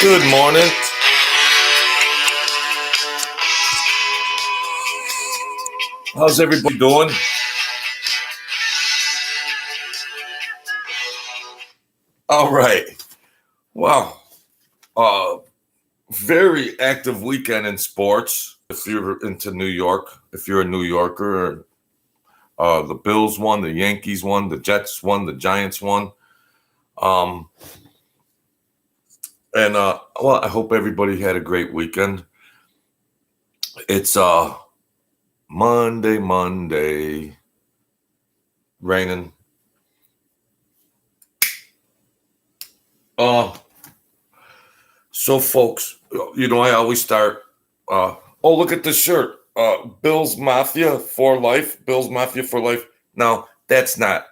Good morning. How's everybody doing? All right. Wow. Uh, Very active weekend in sports. If you're into New York, if you're a New Yorker, the Bills won, the Yankees won, the Jets won, the Giants won. Um, well, I hope everybody had a great weekend. It's Monday, raining. Uh, so folks, I always start. Oh, look at this shirt. Bills Mafia for life. Bills Mafia for life. Now that's not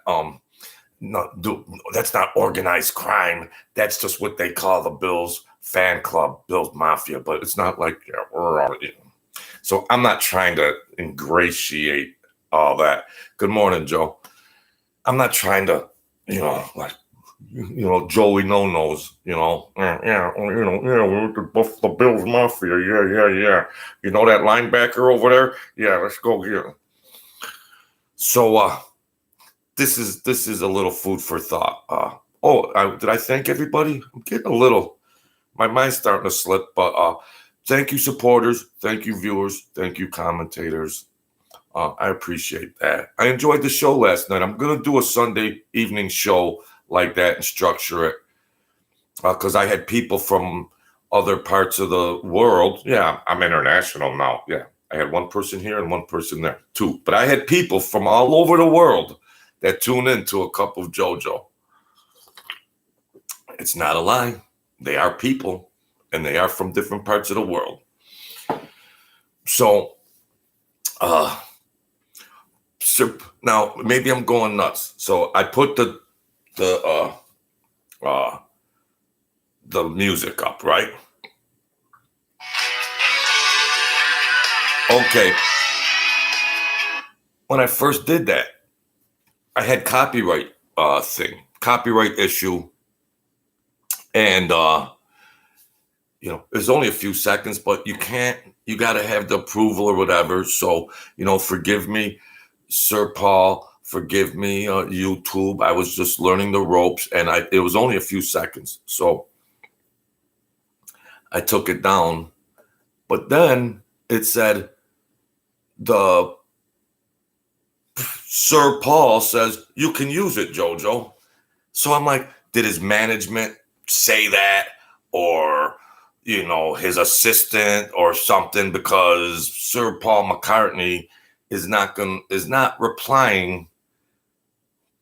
that's not organized crime. That's just what they call the Bills fan club, Bills Mafia. But it's not like So I'm not trying to ingratiate all that. Good morning, Joe. I'm not trying to, like Joey No Nos, we're the Bills Mafia, yeah. You know that linebacker over there? Yeah, let's go here. So this is a little food for thought. Did I thank everybody? I'm getting a little, my mind's starting to slip, but thank you supporters, thank you viewers, thank you commentators. I appreciate that. I enjoyed the show last night. I'm gonna do a Sunday evening show like that and structure it because I had people from other parts of the world. Yeah, I'm international now. Yeah, I had one person here and one person there, two. But I had people from all over the world that tune into a cup of JoJo. It's not a lie. They are people, and they are from different parts of the world. So, now maybe I'm going nuts. So I put the music up, right? Okay. When I first did that, I had copyright issue, and there's only a few seconds, but you got to have the approval or whatever. So forgive me, Sir Paul. Forgive me, YouTube. I was just learning the ropes, and it was only a few seconds, so I took it down. But then it said the Sir Paul says you can use it, JoJo. So I'm like, did his management say that, or his assistant or something? Because Sir Paul McCartney is not replying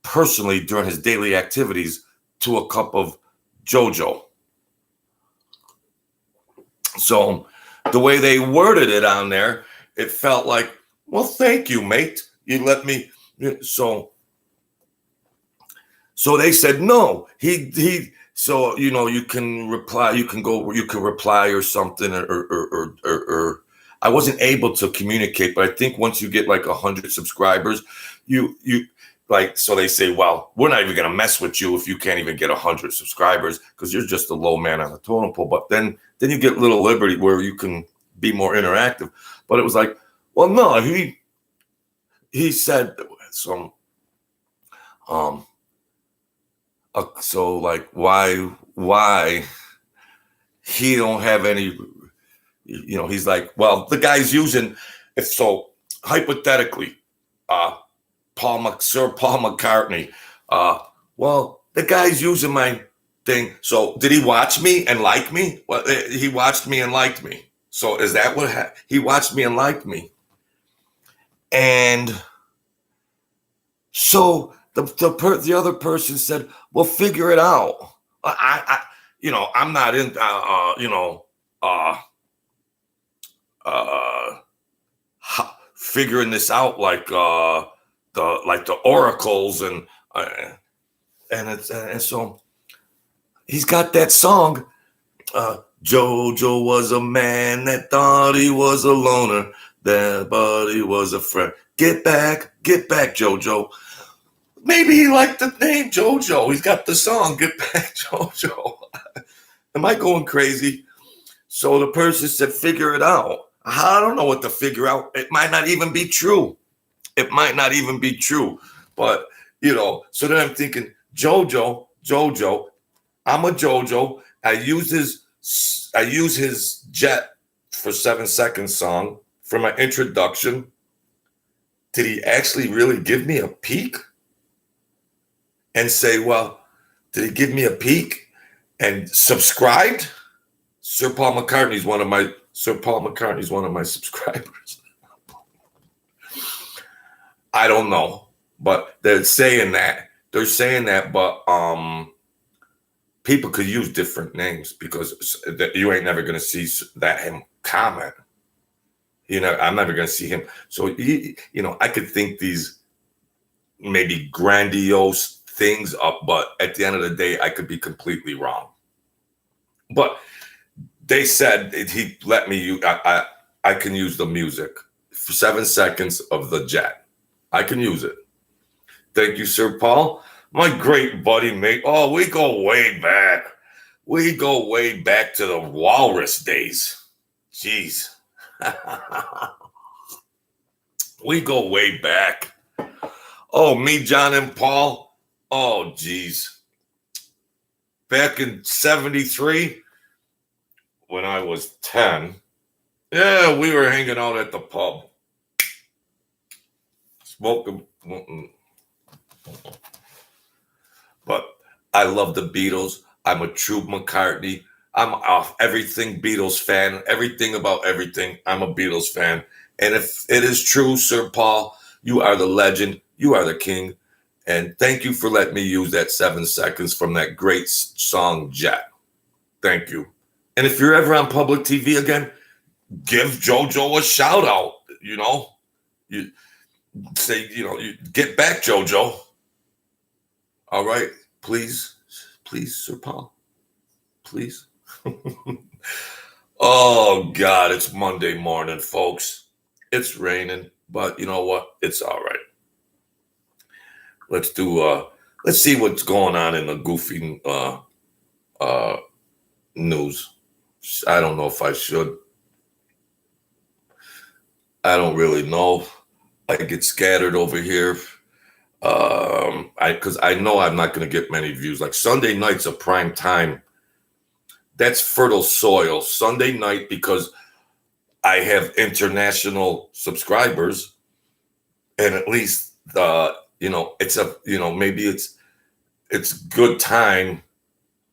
personally during his daily activities to a cup of JoJo. So the way they worded it on there, it felt like, well, thank you, mate. You let me. So they said no. So you can reply. You can reply or something, or I wasn't able to communicate. But I think once you get like 100 subscribers, you like, so they say, well, we're not even going to mess with you if you can't even get 100 subscribers because you're just a low man on the totem pole. But then you get little liberty where you can be more interactive. But it was like, well, no, he said some, so like, why he don't have any, he's like, well, the guy's using, if so, hypothetically, Sir Paul McCartney. Well, the guy's using my thing. So did he watch me and like me? Well, he watched me and liked me. So is that what he watched me and liked me? And so the other person said, well, figure it out. I'm not in, figuring this out like the oracles and so he's got that song. Jojo was a man that thought he was a loner, but he was a friend. Get back, Jojo. Maybe he liked the name Jojo. He's got the song Get Back, Jojo. Am I going crazy? So the person said, figure it out. I don't know what to figure out. It might not even be true. It might not even be true. But, so then I'm thinking, Jojo, I'm a Jojo. I use his Jet for 7 Seconds song for my introduction. Did he actually really give me a peek? And say, well, did he give me a peek and subscribed? Sir Paul McCartney is one of my subscribers. I don't know, but they're saying that. But people could use different names because you ain't never gonna see him comment. I'm never gonna see him. So I could think these maybe grandiose things up, but at the end of the day, I could be completely wrong. But they said he let me use. I can use the music for 7 seconds of the Jet. I can use it. Thank you, Sir Paul, my great buddy, mate. Oh, we go way back. We go way back to the walrus days. Jeez. We go way back. Oh, me, John, and Paul. Oh, geez. Back in 73, when I was 10, yeah, we were hanging out at the pub. Smoking. But I love the Beatles. I'm a true McCartney. I'm off everything Beatles fan. Everything about everything. I'm a Beatles fan. And if it is true, Sir Paul, you are the legend. You are the king. And thank you for letting me use that 7 seconds from that great song, Jet. Thank you. And if you're ever on public TV again, give JoJo a shout out. You say, you get back, JoJo. All right. Please, Sir Paul. Please. Oh, God, it's Monday morning, folks. It's raining, but you know what? It's all right. Let's see what's going on in the goofy news. I don't know if I should. I don't really know. I get scattered over here. Because I know I'm not going to get many views. Like Sunday night's a prime time. That's fertile soil. Sunday night, because I have international subscribers, and at least maybe it's good time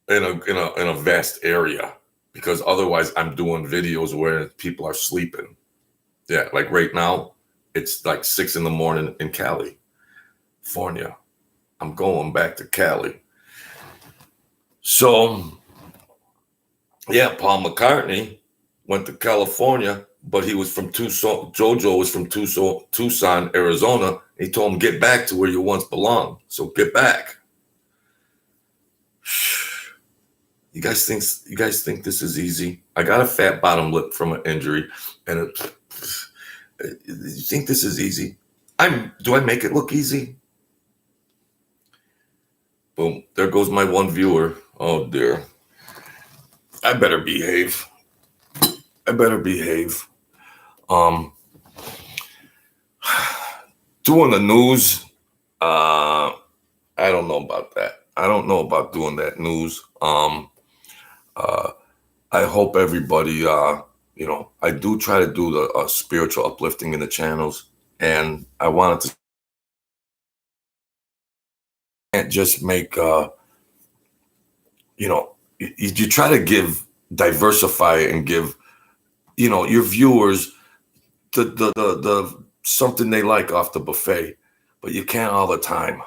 in a vast area, because otherwise I'm doing videos where people are sleeping. Yeah, like right now, it's like 6 a.m. in California. I'm going back to Cali. So, yeah, Paul McCartney went to California, but he was from Tucson. JoJo was from Tucson, Arizona. He told him, get back to where you once belonged. So get back. You guys think this is easy? I got a fat bottom lip from an injury, and you think this is easy? Do I make it look easy? Boom! There goes my one viewer. Oh dear! I better behave. Doing the news. I don't know about that. I don't know about doing that news. I hope everybody, I do try to do the spiritual uplifting in the channels, and I wanted to can't just make, you try to diversify and give, your viewers the something they like off the buffet, but you can't all the time.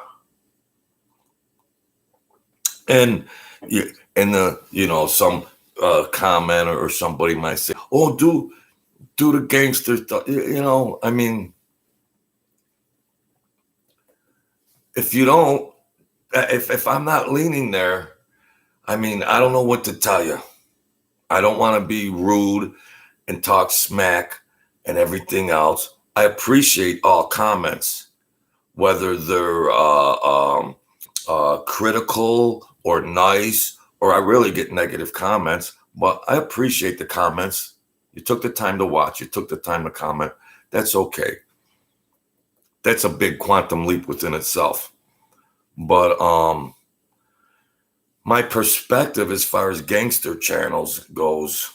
And some commenter or somebody might say, "Oh, do the gangster stuff." I mean, if you don't, if I'm not leaning there, I mean, I don't know what to tell you. I don't want to be rude and talk smack and everything else. I appreciate all comments, whether they're critical or nice or I really get negative comments, but I appreciate the comments. You took the time to watch. You took the time to comment. That's okay. That's a big quantum leap within itself. But my perspective as far as gangster channels goes,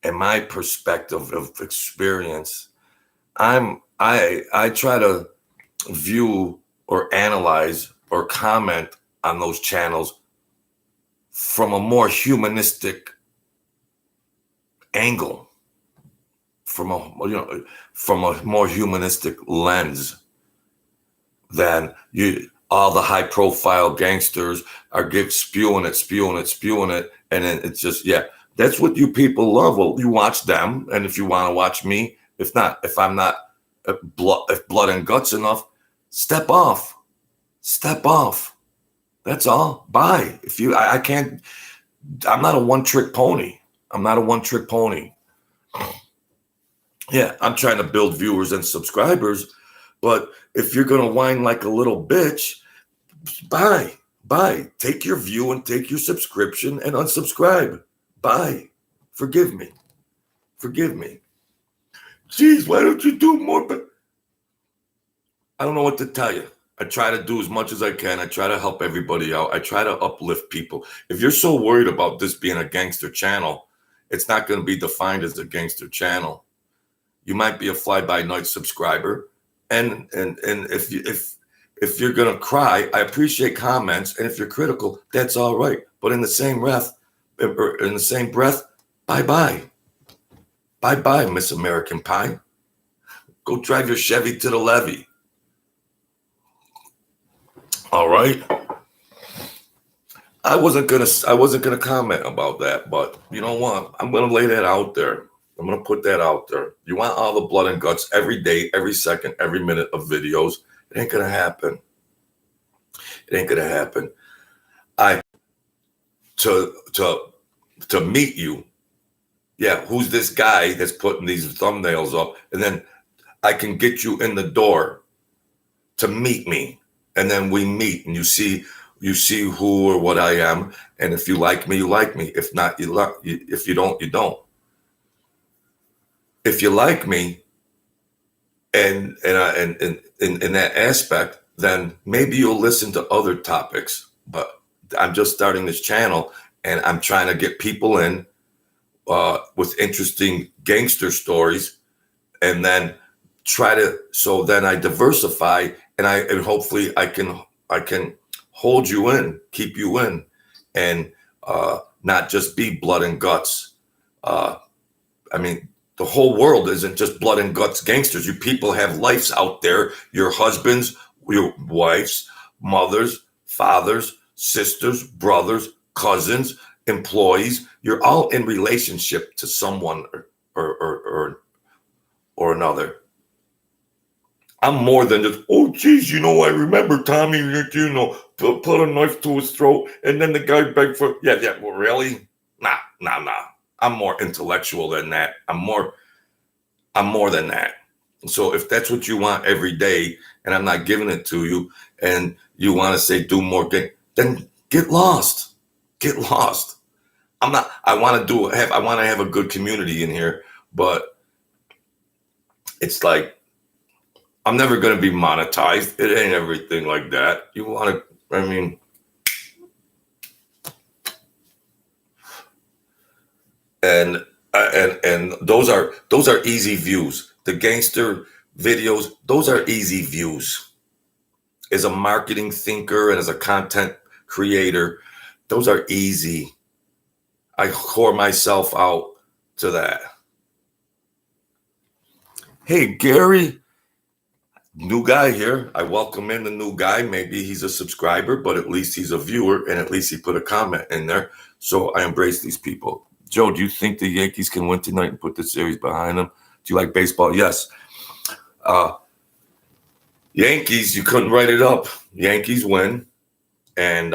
and my perspective of experience, I try to view or analyze or comment on those channels from a more humanistic angle, from a more humanistic lens than all the high profile gangsters are spewing it, and then it's just, yeah, that's what you people love. Well, you watch them, and if you want to watch me, if I'm not if blood and guts enough, step off. That's all. Bye. I can't. I'm not a one-trick pony. Yeah, I'm trying to build viewers and subscribers, but if you're gonna whine like a little bitch, bye. Take your view and take your subscription and unsubscribe. Bye. Forgive me. Geez, why don't you do more? But I don't know what to tell you. I try to do as much as I can. I try to help everybody out. I try to uplift people. If you're so worried about this being a gangster channel, it's not going to be defined as a gangster channel. You might be a fly-by-night subscriber, and if you're going to cry, I appreciate comments, and if you're critical, that's all right. But in the same breath, bye-bye, Miss American Pie. Go drive your Chevy to the levee. All right. I wasn't gonna comment about that, but you know what? I'm gonna lay that out there. I'm gonna put that out there. You want all the blood and guts every day, every second, every minute of videos? It ain't gonna happen. To meet you. Yeah, who's this guy that's putting these thumbnails up? And then I can get you in the door to meet me. And then we meet and you see who or what I am. And if you like me, you like me. If not, if you don't, you don't. If you like me and in that aspect, then maybe you'll listen to other topics. But I'm just starting this channel and I'm trying to get people in with interesting gangster stories, and then then I diversify, and hopefully I can hold you in, keep you in, and not just be blood and guts. I mean, the whole world isn't just blood and guts gangsters. You people have lives out there, your husbands, your wives, mothers, fathers, sisters, brothers, cousins, employees. You're all in relationship to someone or another. I'm more than just, oh, geez, I remember Tommy, put a knife to his throat, and then the guy begged for, yeah, well, really? Nah. I'm more intellectual than that. I'm more than that. So if that's what you want every day, and I'm not giving it to you, and you want to say do more, then get lost. I want to have a good community in here, but it's like, I'm never going to be monetized. It ain't everything like that. You want to, I mean, and those are easy views. The gangster videos, those are easy views. As a marketing thinker and as a content creator, those are easy. I whore myself out to that. Hey, Gary, new guy here. I welcome in the new guy. Maybe he's a subscriber, but at least he's a viewer, and at least he put a comment in there. So I embrace these people. Joe, do you think the Yankees can win tonight and put the series behind them? Do you like baseball? Yes. Yankees, you couldn't write it up. Yankees win. And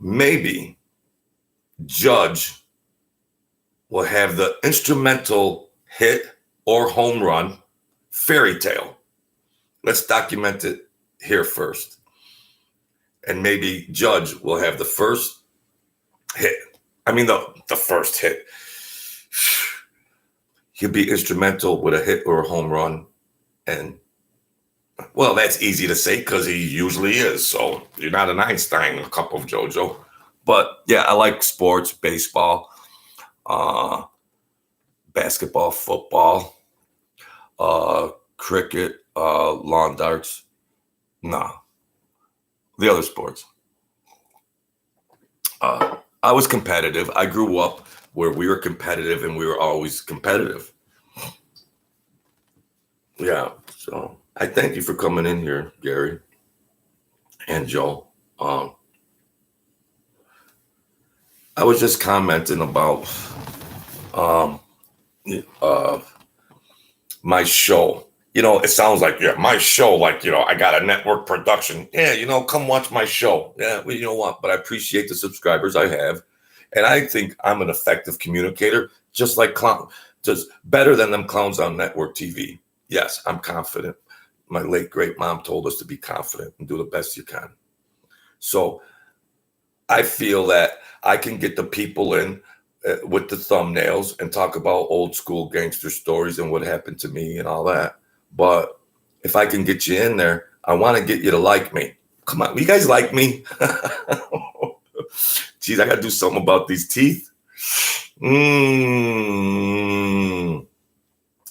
maybe Judge will have the instrumental hit or home run fairy tale. Let's document it here first. And maybe Judge will have the first hit. I mean, the first hit. He'll be instrumental with a hit or a home run. And, well, that's easy to say because he usually is. So you're not an Einstein, a cup of JoJo. But, yeah, I like sports, baseball, basketball, football, cricket, lawn darts. Nah, the other sports. I was competitive. I grew up where we were competitive and we were always competitive. Yeah. So I thank you for coming in here, Gary and Joe. I was just commenting about my show. It sounds like, yeah, my show, like, I got a network production. Yeah, come watch my show. Yeah, well, you know what? But I appreciate the subscribers I have. And I think I'm an effective communicator, just like just better than them clowns on network TV. Yes, I'm confident. My late great mom told us to be confident and do the best you can. So I feel that I can get the people in with the thumbnails and talk about old school gangster stories and what happened to me and all that. But if I can get you in there, I want to get you to like me. Come on, you guys like me? Geez, I got to do something about these teeth.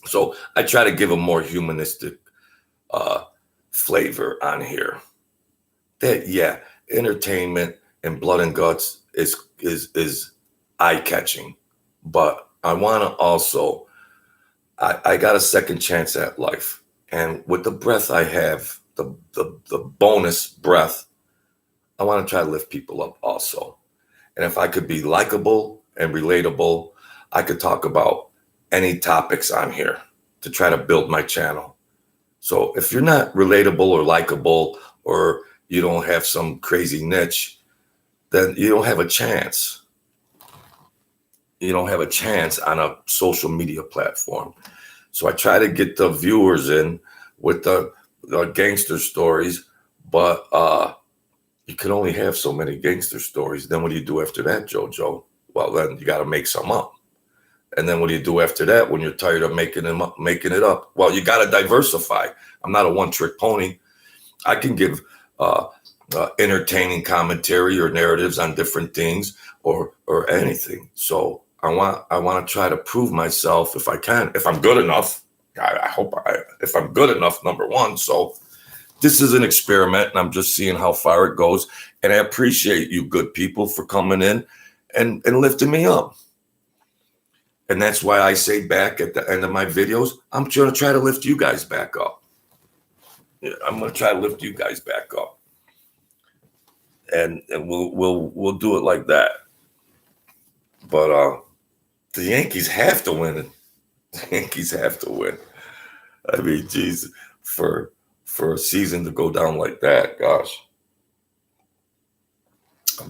So I try to give a more humanistic flavor on here. That, yeah, entertainment and blood and guts is eye-catching. But I want to also, I got a second chance at life. And with the breath I have, the bonus breath, I want to try to lift people up also. And if I could be likable and relatable, I could talk about any topics on here to try to build my channel. So if you're not relatable or likable, or you don't have some crazy niche, then you don't have a chance. You don't have a chance on a social media platform. So I try to get the viewers in with the gangster stories, but you can only have so many gangster stories. Then what do you do after that, JoJo? Well, then you got to make some up. And then what do you do after that when you're tired of making it up? Well, you got to diversify. I'm not a one-trick pony. I can give entertaining commentary or narratives on different things or anything. So I want to try to prove myself if I can, if I'm good enough. I hope if I'm good enough, number one. So this is an experiment, and I'm just seeing how far it goes. And I appreciate you good people for coming in and lifting me up. And that's why I say back at the end of my videos, I'm going to try to lift you guys back up. Yeah, I'm going to try to lift you guys back up. And we'll do it like that. But the Yankees have to win. The Yankees have to win. I mean, geez, for a season to go down like that, gosh.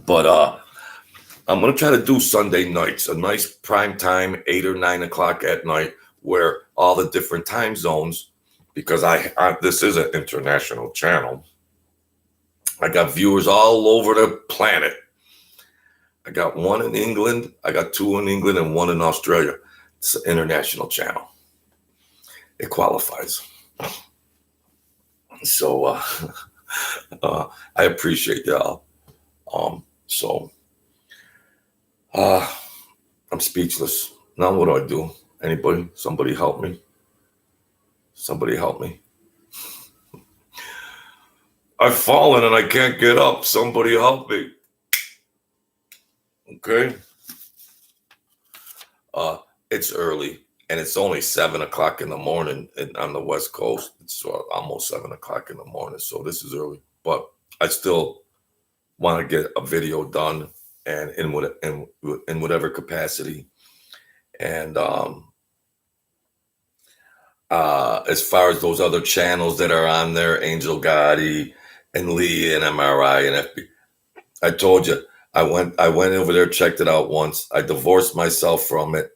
But I'm gonna try to do Sunday nights, a nice prime time, 8 or 9 o'clock at night, where all the different time zones, because this is an international channel. I got viewers all over the planet. I got one in England, I got 2 in England, and 1 in Australia. It's an international channel. It qualifies. So I appreciate y'all. I'm speechless. Now what do I do? Anybody? Somebody help me. Somebody help me. I've fallen and I can't get up. Somebody help me. Okay. It's early and it's only 7 o'clock in the morning on the West Coast. It's almost 7 o'clock in the morning. So this is early, but I still want to get a video done and in whatever capacity. And as far as those other channels that are on there, Angel Gotti and Lee and MRI and FB, I told you, I went over there, checked it out once. I divorced myself from it.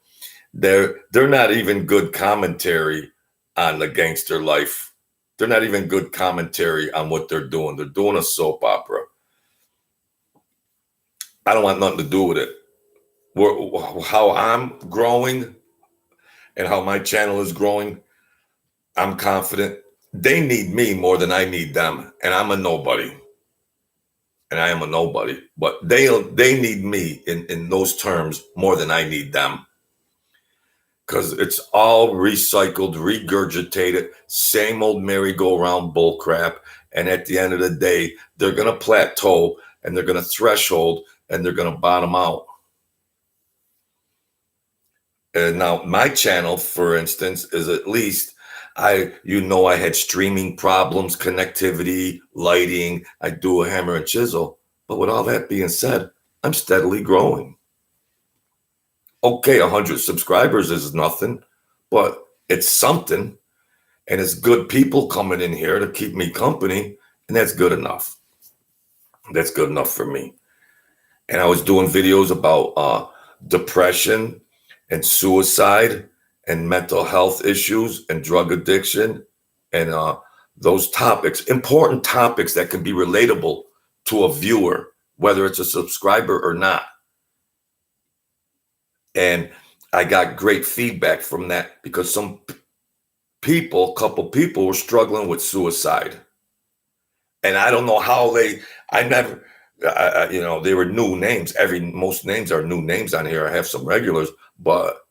They're not even good commentary on the gangster life. They're not even good commentary on what they're doing. They're doing a soap opera. I don't want nothing to do with it. How I'm growing and how my channel is growing, I'm confident. They need me more than I need them, and I'm a nobody. And I am a nobody, but they need me in those terms more than I need them, because it's all recycled, regurgitated, same old merry-go-round bullcrap. And at the end of the day, they're going to plateau and they're going to threshold and they're going to bottom out. And now my channel, for instance, is at least I had streaming problems, connectivity, lighting. I do a hammer and chisel. But with all that being said, I'm steadily growing. Okay, 100 subscribers is nothing, but it's something. And it's good people coming in here to keep me company. And that's good enough. That's good enough for me. And I was doing videos about depression and suicide and mental health issues and drug addiction and those topics, important topics that can be relatable to a viewer, whether it's a subscriber or not. And I got great feedback from that because some couple people were struggling with suicide. And I don't know how they were new names. Most names are new names on here. I have some regulars, but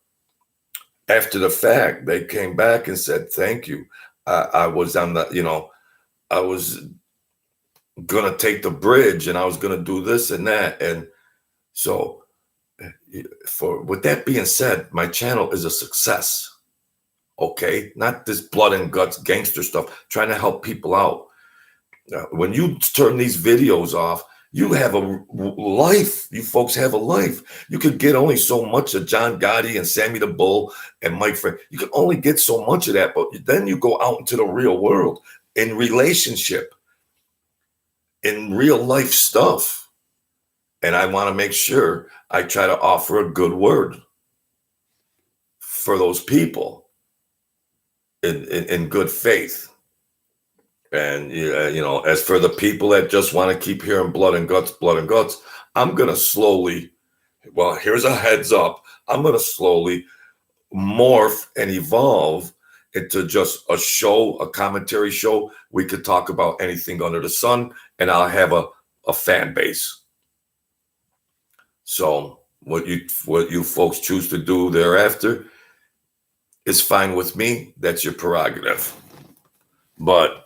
after the fact, they came back and said, thank you. I was on the, I was going to take the bridge and I was going to do this and that. And so with that being said, my channel is a success. Okay. Not this blood and guts gangster stuff, trying to help people out. When you turn these videos off, you have a life. You folks have a life. You could get only so much of John Gotti and Sammy the Bull and Mike Frank. You can only get so much of that, but then you go out into the real world, in relationship, in real life stuff. And I want to make sure I try to offer a good word for those people in good faith. And, as for the people that just want to keep hearing blood and guts, I'm going to slowly, here's a heads up. I'm going to slowly morph and evolve into just a show, a commentary show. We could talk about anything under the sun, and I'll have a fan base. So what you folks choose to do thereafter is fine with me. That's your prerogative. But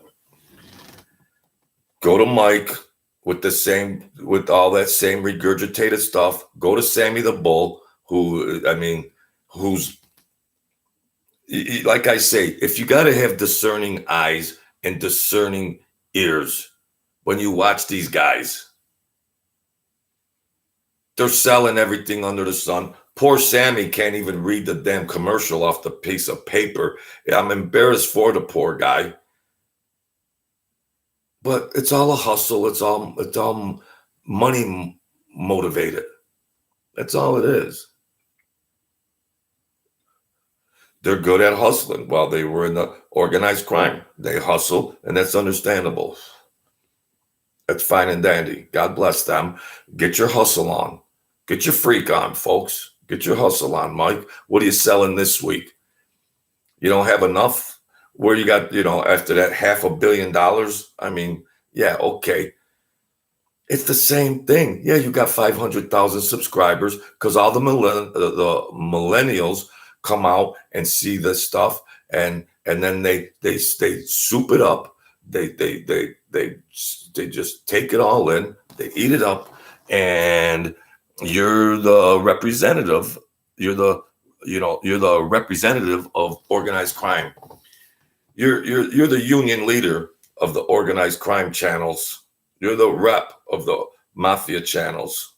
go to Mike with all that same regurgitated stuff. Go to Sammy the Bull, who's, like I say, if you got to have discerning eyes and discerning ears when you watch these guys. They're selling everything under the sun. Poor Sammy can't even read the damn commercial off the piece of paper. I'm embarrassed for the poor guy. But it's all a hustle. It's all money motivated. That's all it is. They're good at hustling. While they were in the organized crime, they hustle, and that's understandable. That's fine and dandy. God bless them. Get your hustle on. Get your freak on, folks. Get your hustle on, Mike. What are you selling this week? You don't have enough? Where you got, after that $500 million? Yeah, okay. It's the same thing. Yeah, you got 500,000 subscribers because all the millennials come out and see this stuff, and then they soup it up. They just take it all in. They eat it up, and you're the representative. You're the representative of organized crime. You're the union leader of the organized crime channels. You're the rep of the mafia channels.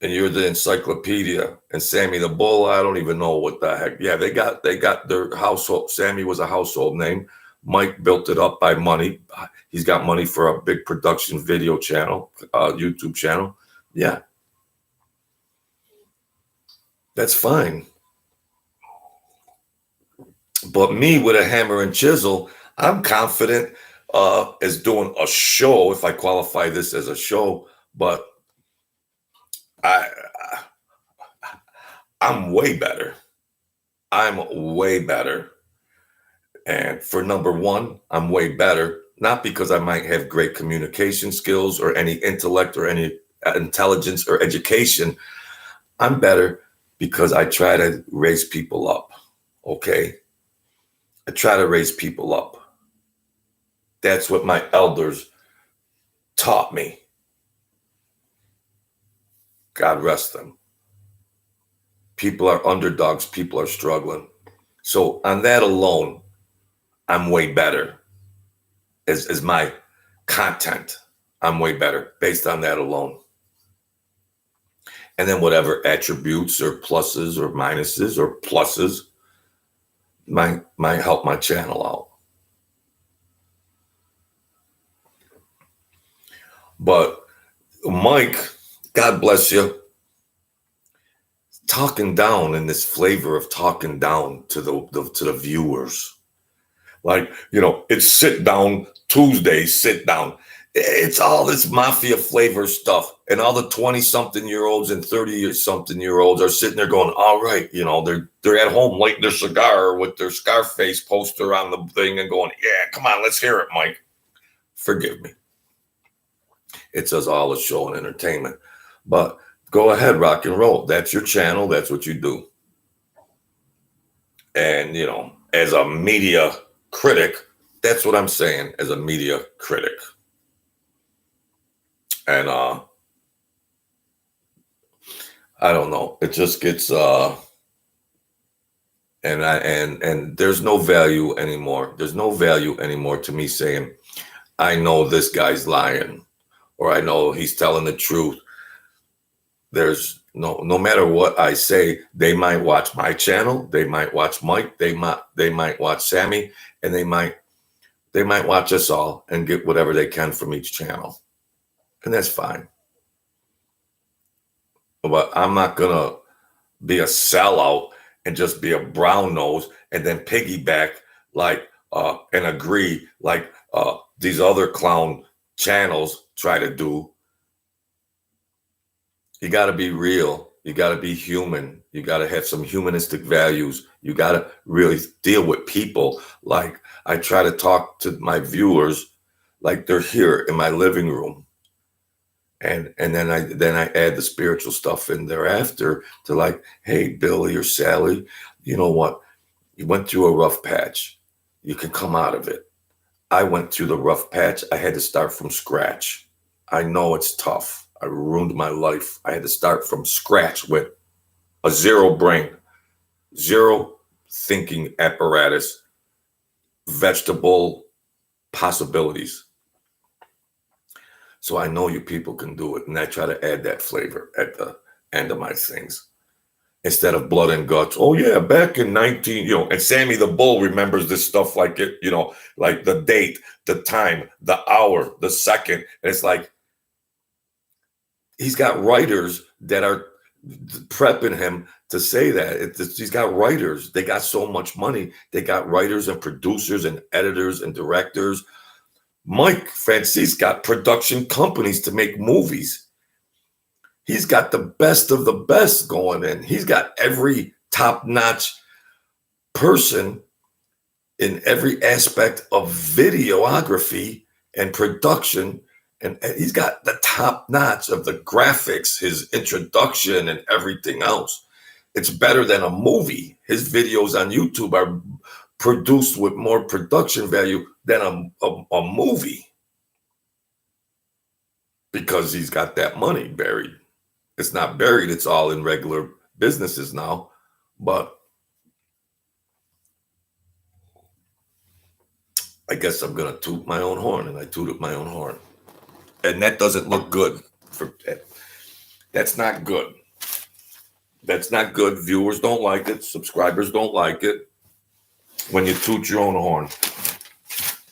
And you're the encyclopedia. And Sammy the Bull, I don't even know what the heck. Yeah, they got their household. Sammy was a household name. Mike built it up by money. He's got money for a big production video channel, YouTube channel. Yeah. That's fine. But me with a hammer and chisel, I'm confident as doing a show, if I qualify this as a show, but I I'm way better. I'm way better. And for number one, I'm way better, not because I might have great communication skills or any intellect or any intelligence or education. I'm better because I try to raise people up. Okay. I try to raise people up. That's what my elders taught me. God rest them. People are underdogs. People are struggling. So on that alone, I'm way better as my content. I'm way better based on that alone. And then whatever attributes or pluses or minuses or pluses might help my channel out. But Mike, God bless you, talking down in this flavor of talking down to the viewers. Like, it's sit down Tuesday, sit down. It's all this mafia flavor stuff. And all the 20-something-year-olds and 30-something-year-olds are sitting there going, all right, they're at home lighting their cigar with their Scarface poster on the thing and going, yeah, come on, let's hear it, Mike. Forgive me. It's us all a show and entertainment. But go ahead, rock and roll. That's your channel. That's what you do. And, as a media critic, that's what I'm saying as a media critic. And I don't know. It just gets and there's no value anymore. There's no value anymore to me saying, I know this guy's lying, or I know he's telling the truth. There's no matter what I say, they might watch my channel, they might watch Mike, they might watch Sammy, and they might watch us all and get whatever they can from each channel. And that's fine. But I'm not gonna be a sellout and just be a brown nose and then piggyback and agree like these other clown channels try to do. You got to be real. You got to be human. You got to have some humanistic values. You got to really deal with people. Like I try to talk to my viewers like they're here in my living room. And then I add the spiritual stuff in thereafter to like, hey, Billy or Sally, you know what? You went through a rough patch. You can come out of it. I went through the rough patch. I had to start from scratch. I know it's tough. I ruined my life. I had to start from scratch with a zero brain, zero thinking apparatus, vegetable possibilities. So I know you people can do it. And I try to add that flavor at the end of my things. Instead of blood and guts. Oh yeah, back in 19, and Sammy the Bull remembers this stuff like it, like the date, the time, the hour, the second. And it's like, he's got writers that are prepping him to say that. He's got writers. They got so much money. They got writers and producers and editors and directors. Mike Francis got production companies to make movies. He's got the best of the best going in. He's got every top-notch person in every aspect of videography and production. And he's got the top notch of the graphics, his introduction and everything else. It's better than a movie. His videos on YouTube are produced with more production value than a movie because he's got that money buried. It's not buried. It's all in regular businesses now. But I guess I'm going to toot my own horn, and I tooted my own horn. And that doesn't look good. That's not good. That's not good. Viewers don't like it. Subscribers don't like it when you toot your own horn.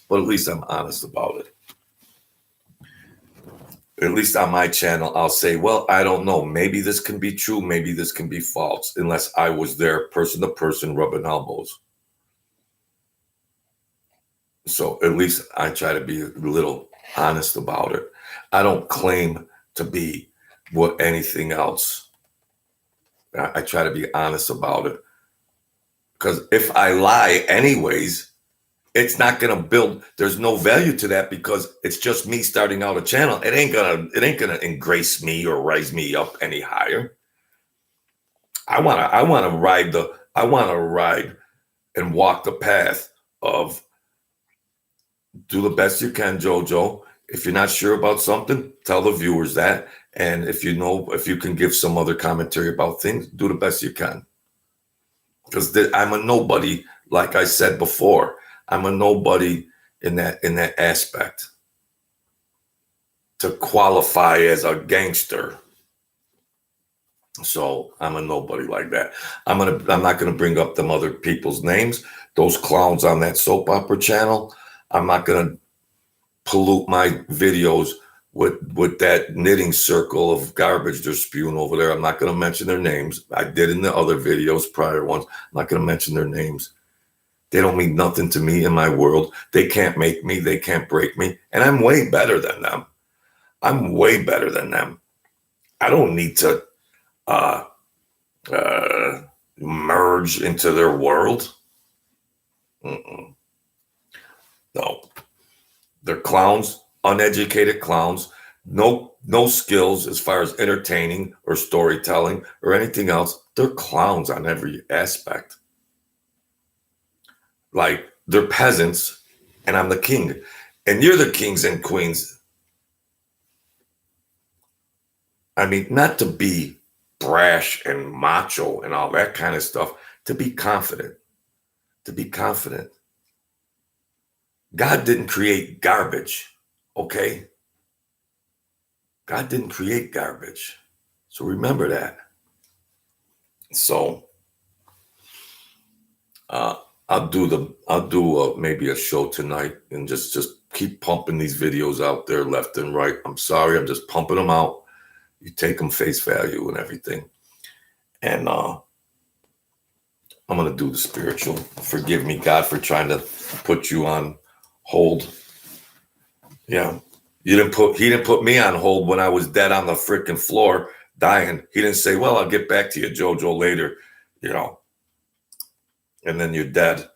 But at least I'm honest about it. At least on my channel, I'll say, well, I don't know. Maybe this can be true. Maybe this can be false, unless I was there person to person rubbing elbows. So at least I try to be a little honest about it. I don't claim to be with anything else. I try to be honest about it. Because if I lie anyways, it's not gonna build, there's no value to that because it's just me starting out a channel. It ain't gonna ingrace me or rise me up any higher. I wanna ride and walk the path of do the best you can, Jojo. If you're not sure about something, tell the viewers that. And if you can give some other commentary about things, do the best you can. Because I'm a nobody, like I said before. I'm a nobody in that aspect to qualify as a gangster. So I'm a nobody like that. I'm not gonna bring up them other people's names, those clowns on that soap opera channel. I'm not gonna pollute my videos with that knitting circle of garbage they're spewing over there. I'm not gonna mention their names. I did in the other videos, prior ones. I'm not gonna mention their names. They don't mean nothing to me in my world. They can't make me. They can't break me. And I'm way better than them. I'm way better than them. I don't need to merge into their world. Mm-mm. No. They're clowns, uneducated clowns, no skills as far as entertaining or storytelling or anything else. They're clowns on every aspect. Like, they're peasants and I'm the king. And you're the kings and queens. I mean, not to be brash and macho and all that kind of stuff, to be confident. To be confident. God didn't create garbage, okay? God didn't create garbage. So remember that. So I'll do maybe a show tonight and just keep pumping these videos out there left and right. I'm sorry, I'm just pumping them out. You take them face value and everything. And I'm gonna do the spiritual. Forgive me, God, for trying to put you on hold. Yeah. He didn't put me on hold when I was dead on the freaking floor, dying. He didn't say, well, I'll get back to you, Jojo, later, and then you're dead.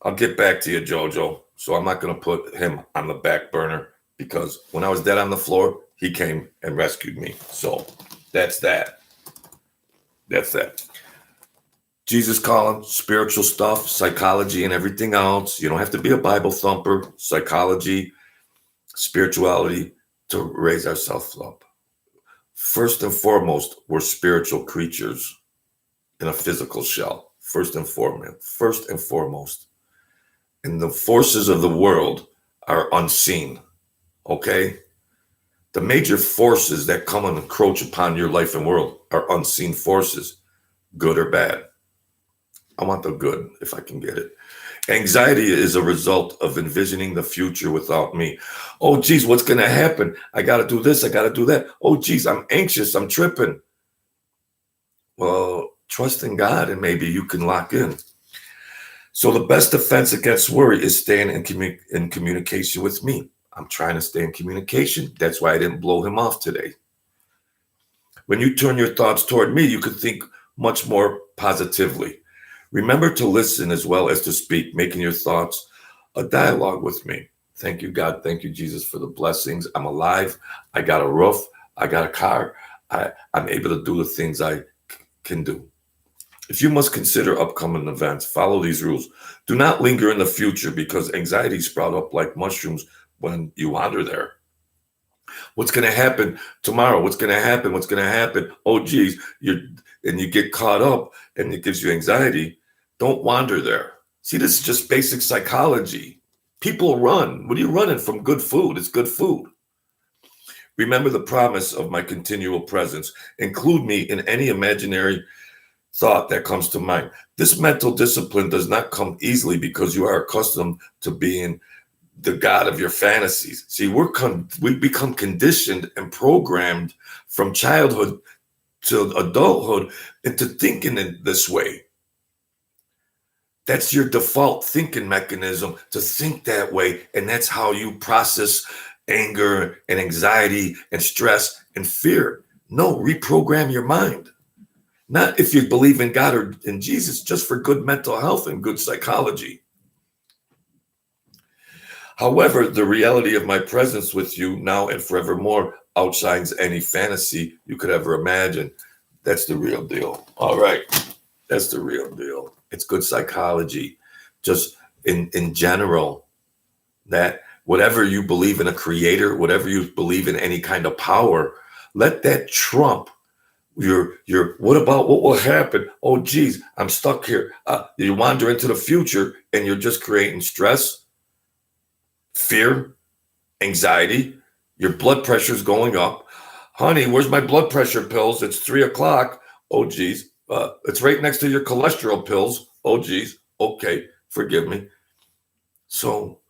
I'll get back to you, Jojo. So I'm not going to put him on the back burner because when I was dead on the floor, he came and rescued me. So that's that. That's that. Jesus calling, spiritual stuff, psychology and everything else. You don't have to be a Bible thumper. Psychology, spirituality to raise ourselves up. First and foremost, we're spiritual creatures in a physical shell. First and foremost. And the forces of the world are unseen, okay? The major forces that come and encroach upon your life and world are unseen forces, good or bad. I want the good if I can get it. Anxiety is a result of envisioning the future without me. Oh, geez, what's going to happen? I got to do this. I got to do that. Oh, geez, I'm anxious. I'm tripping. Well, trust in God and maybe you can lock in. So the best defense against worry is staying in communication with me. I'm trying to stay in communication. That's why I didn't blow him off today. When you turn your thoughts toward me, you can think much more positively. Remember to listen as well as to speak, making your thoughts a dialogue with me. Thank you, God. Thank you, Jesus, for the blessings. I'm alive. I got a roof. I got a car. I'm able to do the things I can do. If you must consider upcoming events, follow these rules. Do not linger in the future because anxiety sprout up like mushrooms when you wander there. What's going to happen tomorrow? What's going to happen? What's going to happen? Oh, geez, you get caught up and it gives you anxiety. Don't wander there. See, this is just basic psychology. People run. What are you running from? Good food. It's good food. Remember the promise of my continual presence. Include me in any imaginary thought that comes to mind. This mental discipline does not come easily because you are accustomed to being the God of your fantasies. See, we become conditioned and programmed from childhood to adulthood into thinking in this way. That's your default thinking mechanism, to think that way, and that's how you process anger and anxiety and stress and fear. No, reprogram your mind. Not if you believe in God or in Jesus, just for good mental health and good psychology. However, the reality of my presence with you now and forevermore outshines any fantasy you could ever imagine. That's the real deal. All right. That's the real deal. It's good psychology. Just in general, that whatever you believe in a creator, whatever you believe in any kind of power, let that trump your what about what will happen? Oh, geez, I'm stuck here. You wander into the future and you're just creating stress, fear, anxiety. Your blood pressure's going up. Honey, where's my blood pressure pills? It's 3:00. Oh, geez. It's right next to your cholesterol pills. Oh, geez. Okay, forgive me. So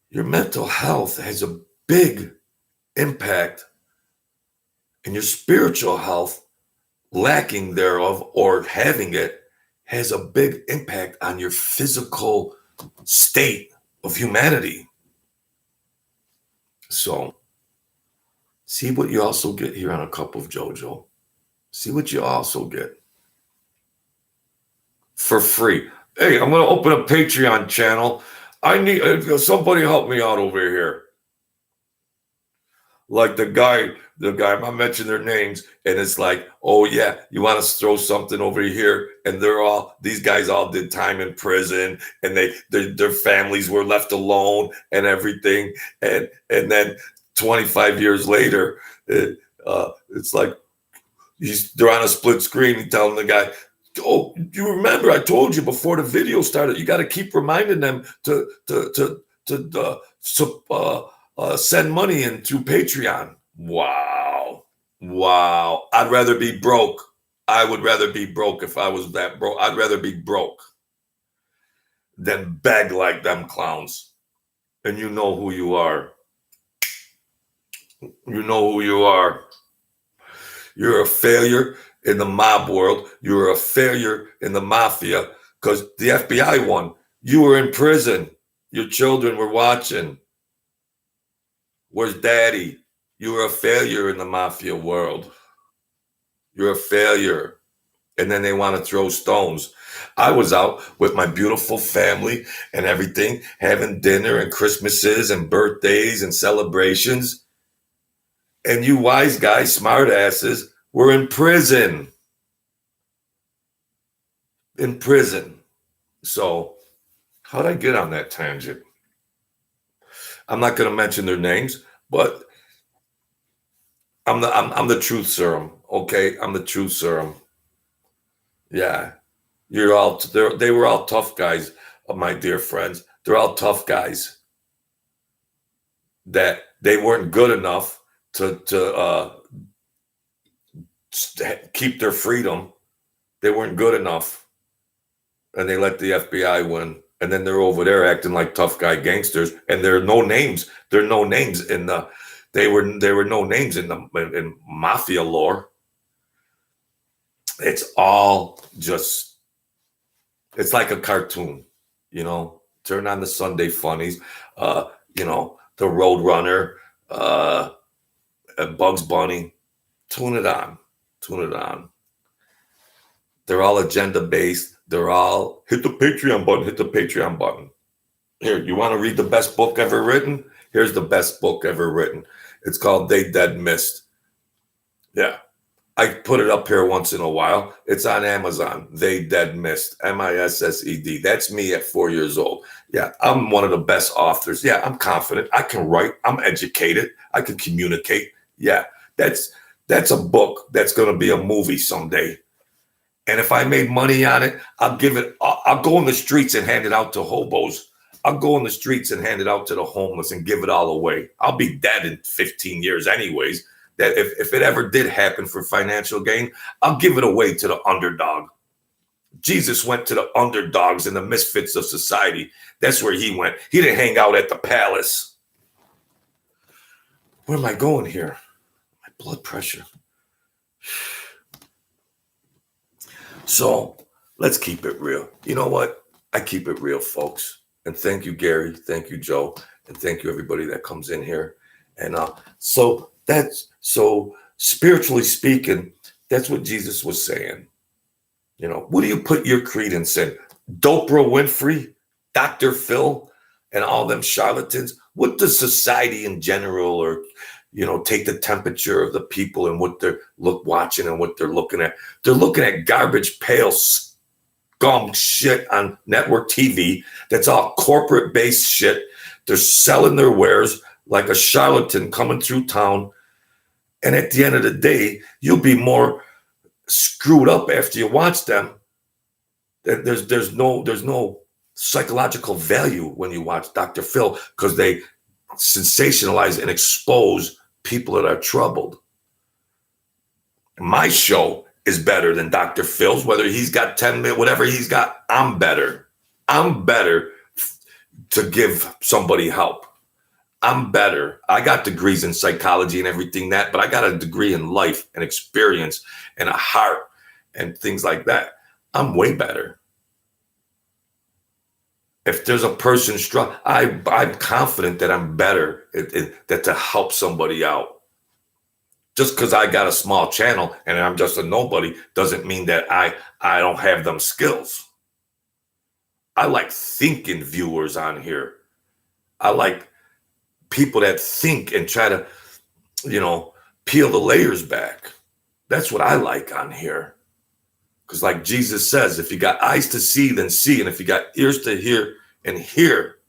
your mental health has a big impact, and your spiritual health, lacking thereof or having it, has a big impact on your physical state of humanity. So see what you also get here on A Cup of JoJo. See what you also get for free. Hey, I'm going to open a Patreon channel. I need somebody help me out over here. Like the guy, I'm not mentioning their names, and it's like, oh yeah, you want to throw something over here, and these guys all did time in prison, and their families were left alone and everything, and then 25 years later, it's like they're on a split screen. He's telling the guy, oh, you remember I told you before the video started, you got to keep reminding them to send money in through Patreon. Wow. I'd rather be broke. I would rather be broke if I was that broke. I'd rather be broke than beg like them clowns. And you know who you are. You know who you are. You're a failure in the mob world. You're a failure in the mafia because the FBI won. You were in prison. Your children were watching. Where's daddy? You were a failure in the mafia world. You're a failure. And then they want to throw stones. I was out with my beautiful family and everything, having dinner and Christmases and birthdays and celebrations. And you wise guys, smart asses, were in prison. In prison. So how'd I get on that tangent? I'm not going to mention their names, but I'm the truth serum. Okay, I'm the truth serum. Yeah, they were all tough guys, my dear friends. They're all tough guys. That they weren't good enough to keep their freedom. They weren't good enough, and they let the FBI win. And then they're over there acting like tough guy gangsters, and there are no names. There are no names in the. There were no names in mafia lore. It's all just. It's like a cartoon, you know. Turn on the Sunday funnies, you know, the Roadrunner, Bugs Bunny. Tune it on. Tune it on. They're all agenda based. They're all hit the Patreon button. Hit the Patreon button. Here, you want to read the best book ever written? Here's the best book ever written. It's called They Dead Missed. Yeah. I put it up here once in a while. It's on Amazon. They Dead Missed. MISSED. That's me at 4 years old. Yeah, I'm one of the best authors. Yeah, I'm confident. I can write. I'm educated. I can communicate. Yeah, that's a book that's going to be a movie someday. And if I made money on it, I'll go in the streets and hand it out to hobos. I'll go in the streets and hand it out to the homeless and give it all away. I'll be dead in 15 years anyways. That if it ever did happen for financial gain, I'll give it away to the underdog. Jesus went to the underdogs and the misfits of society. That's where he went. He didn't hang out at the palace. Where am I going here? My blood pressure. So let's keep it real. You know what? I keep it real, folks. And thank you, Gary. Thank you, Joe. And thank you, everybody that comes in here. And so spiritually speaking, that's what Jesus was saying. You know, what do you put your credence in? Oprah Winfrey, Dr. Phil, and all them charlatans? What does society in general, or, you know, take the temperature of the people and what they're watching and what they're looking at? They're looking at garbage pail scum shit on network TV. That's all corporate based shit. They're selling their wares like a charlatan coming through town. And at the end of the day, you'll be more screwed up after you watch them. There's no psychological value when you watch Dr. Phil, because they sensationalize and expose people that are troubled. My show is better than Dr. Phil's. Whether he's got 10 minutes, whatever he's got, I'm better. I'm better to give somebody help. I'm better. I got degrees in psychology and everything but I got a degree in life and experience and a heart and things like that. I'm way better. If there's a person struck, I'm confident that I'm better that to help somebody out. Just because I got a small channel and I'm just a nobody doesn't mean that I don't have them skills. I like thinking viewers on here. I like people that think and try to, you know, peel the layers back. That's what I like on here. Because like Jesus says, if you got eyes to see, then see. And if you got ears to hear, and hear.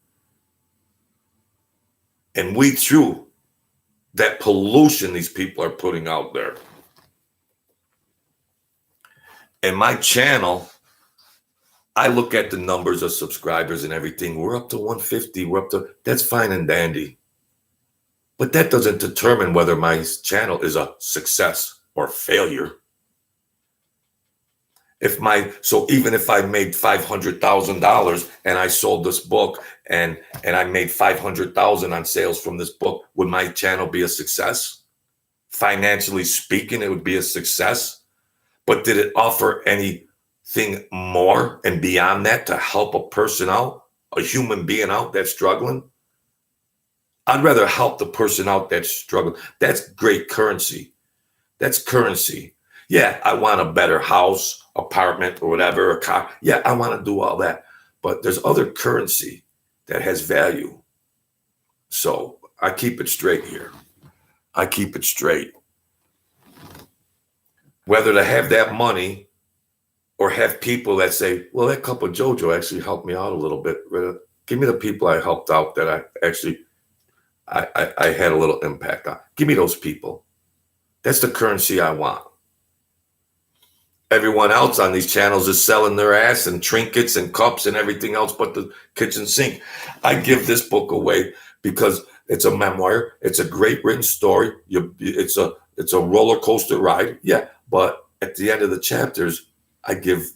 And weed through that pollution these people are putting out there. And my channel, I look at the numbers of subscribers and everything. We're up to 150. That's fine and dandy. But that doesn't determine whether my channel is a success or failure. Even if I made $500,000 and I sold this book and I made $500,000 on sales from this book, would my channel be a success? Financially speaking, it would be a success. But did it offer anything more and beyond that to help a person out, a human being out that's struggling? I'd rather help the person out that's struggling. That's great currency. That's currency. Yeah, I want a better house, apartment, or whatever, a car. Yeah, I want to do all that. But there's other currency that has value. So I keep it straight here. I keep it straight. Whether to have that money or have people that say, well, that cup of JoJo actually helped me out a little bit. Give me the people I helped out that I actually I had a little impact on. Give me those people. That's the currency I want. Everyone else on these channels is selling their ass and trinkets and cups and everything else but the kitchen sink. I give this book away because it's a memoir. It's a great written story. It's a roller coaster ride. Yeah, but at the end of the chapters, I give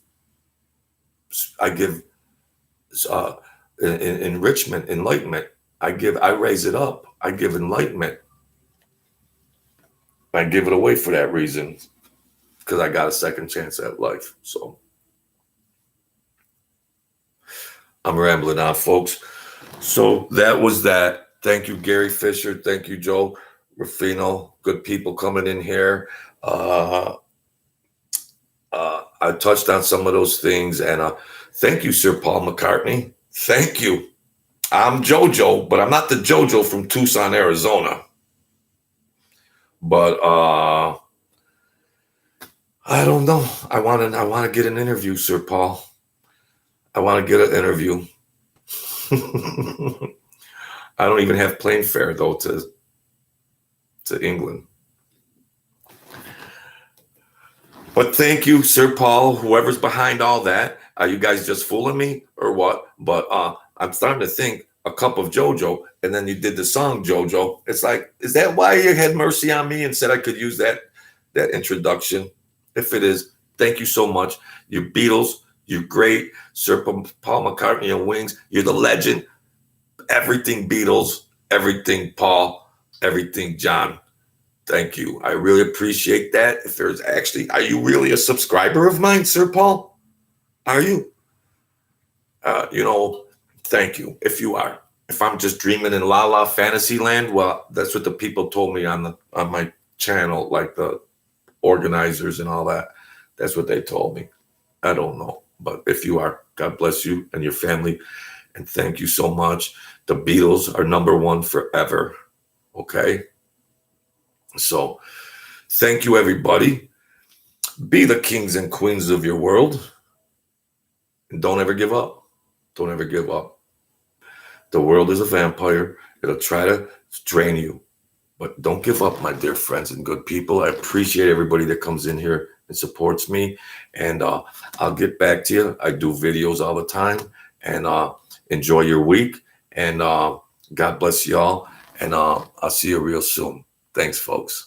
enrichment, enlightenment. I raise it up. I give enlightenment. I give it away for that reason, because I got a second chance at life. So I'm rambling on, folks. So that was that. Thank you, Gary Fisher. Thank you, Joe Ruffino. Good people coming in here. I touched on some of those things. And thank you, Sir Paul McCartney. Thank you. I'm JoJo, but I'm not the JoJo from Tucson, Arizona. But I don't know. I want to get an interview, Sir Paul. I want to get an interview. I don't even have plane fare though to England. But thank you, Sir Paul, whoever's behind all that. Are you guys just fooling me or what? But I'm starting to think a cup of JoJo, and then you did the song JoJo. It's like, is that why you had mercy on me and said I could use that introduction? If it is, thank you so much. You're Beatles. You're great. Sir Paul McCartney and Wings. You're the legend. Everything Beatles. Everything Paul. Everything John. Thank you. I really appreciate that. If there's actually, are you really a subscriber of mine, Sir Paul? Are you? Thank you. If you are. if I'm just dreaming in la la fantasy land, well, that's what the people told me on my channel, like the organizers and all that. That's what they told me. I don't know. But if you are, God bless you and your family. And thank you so much. The Beatles are #1 forever. Okay. So thank you, everybody. Be the kings and queens of your world. And don't ever give up. Don't ever give up. The world is a vampire. It'll try to drain you. But don't give up, my dear friends and good people. I appreciate everybody that comes in here and supports me. And I'll get back to you. I do videos all the time. And enjoy your week. And God bless y'all. And I'll see you real soon. Thanks, folks.